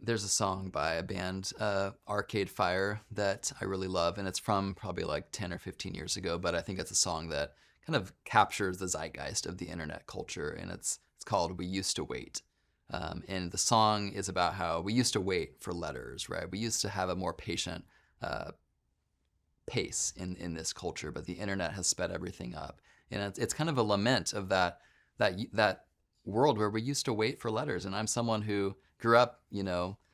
There's a song by a band, Arcade Fire, that I really love, and it's from probably like 10 or 15 years ago, but I think it's a song that kind of captures the zeitgeist of the internet culture, and it's called "We Used to Wait." And the song is about how we used to wait for letters, right? We used to have a more patient uh, pace in this culture, but the internet has sped everything up, and it's kind of a lament of that world where we used to wait for letters. And I'm someone who grew up,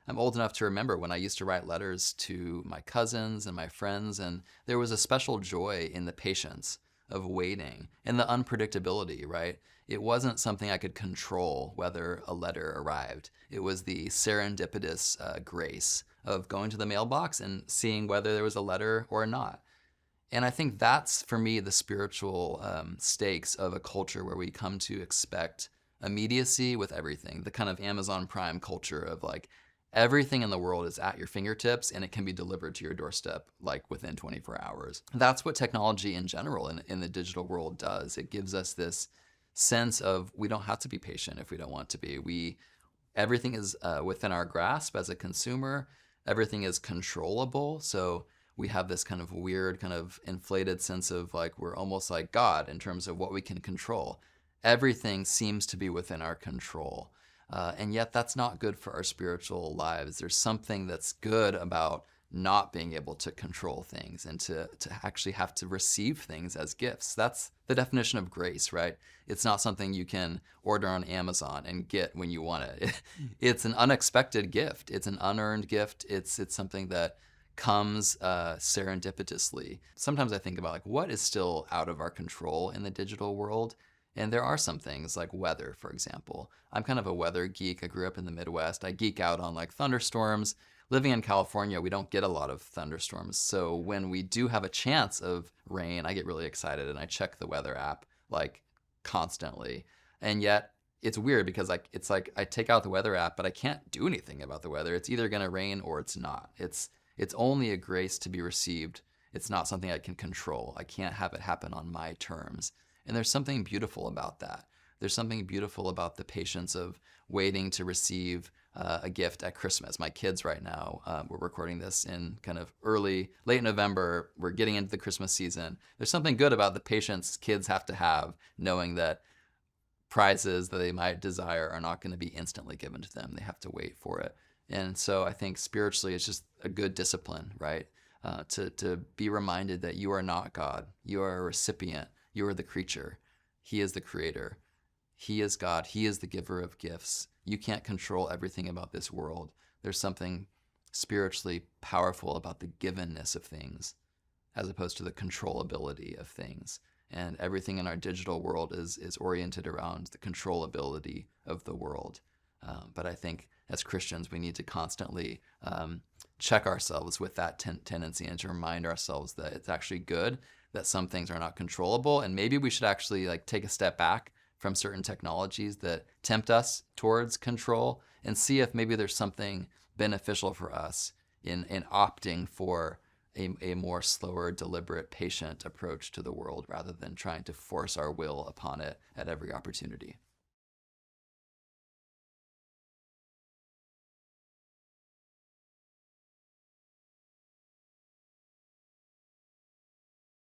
I'm old enough to remember when I used to write letters to my cousins and my friends, and there was a special joy in the patience of waiting and the unpredictability, right? It wasn't something I could control whether a letter arrived. It was the serendipitous grace of going to the mailbox and seeing whether there was a letter or not. And I think that's, for me, the spiritual stakes of a culture where we come to expect immediacy with everything, the kind of Amazon Prime culture of like everything in the world is at your fingertips and it can be delivered to your doorstep like within 24 hours. That's what technology in general in the digital world does. It gives us this sense of we don't have to be patient if we don't want to be. Everything is within our grasp as a consumer. Everything is controllable. So we have this kind of weird, kind of inflated sense of like we're almost like God in terms of what we can control. Everything seems to be within our control. And yet that's not good for our spiritual lives. There's something that's good about not being able to control things and to actually have to receive things as gifts. That's the definition of grace, right? It's not something you can order on Amazon and get when you want it. It's an unexpected gift. It's an unearned gift. It's something that comes serendipitously. Sometimes I think about like what is still out of our control in the digital world. And there are some things like weather, for example. I'm kind of a weather geek. I grew up in the Midwest. I geek out on like thunderstorms. Living in California, we don't get a lot of thunderstorms. So when we do have a chance of rain, I get really excited and I check the weather app like constantly. And yet it's weird because it's like I take out the weather app, but I can't do anything about the weather. It's either going to rain or it's not. It's only a grace to be received. It's not something I can control. I can't have it happen on my terms. And there's something beautiful about that. There's something beautiful about the patience of waiting to receive a gift at Christmas. My kids right now, we're recording this in kind of late November. We're getting into the Christmas season. There's something good about the patience kids have to have, knowing that prizes that they might desire are not going to be instantly given to them. They have to wait for it. And so I think spiritually it's just a good discipline, right? To be reminded that you are not God. You are a recipient. You are the creature. He is the creator. He is God. He is the giver of gifts. You can't control everything about this world. There's something spiritually powerful about the givenness of things as opposed to the controllability of things. And everything in our digital world is oriented around the controllability of the world. But I think as Christians, we need to constantly check ourselves with that tendency and to remind ourselves that it's actually good that some things are not controllable. And maybe we should actually like take a step back from certain technologies that tempt us towards control and see if maybe there's something beneficial for us in opting for a more slower, deliberate, patient approach to the world rather than trying to force our will upon it at every opportunity.